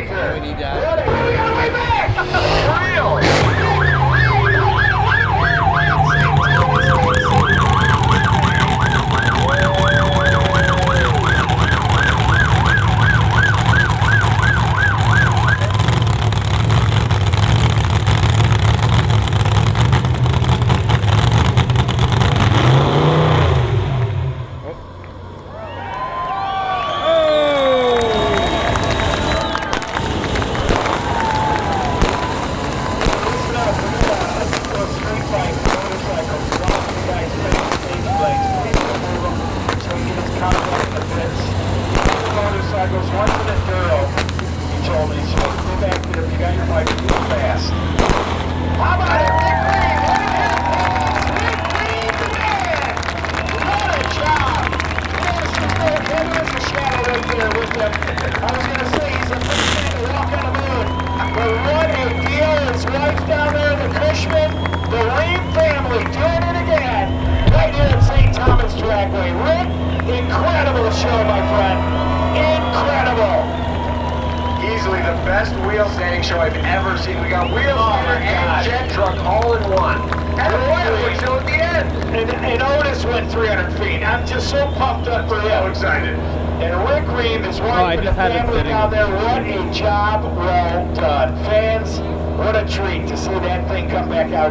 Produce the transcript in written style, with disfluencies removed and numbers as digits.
We need that. What a we got way back! For real! Motorcycles, one's an enduro. He told me, so go back there if you got your bike, go fast. How about it, Rick Green? Rick Green, the man! What a job! There is a shadow right there with him. I was going to say, he's a big man to walk on the moon. But what a deal. His wife down there in the Cushman, the Ream family doing it again. Right here at St. Thomas Dragway. Rick, incredible show, my friend. Incredible! Easily the best wheel standing show I've ever seen. We got wheel spinner and jet truck all in one. And the oil show at the end. And Otis went 300 feet. I'm just so pumped up for him. So excited. And Rick Ream, his wife and the family down there, what a job well done. Fans, what a treat to see that thing come back out.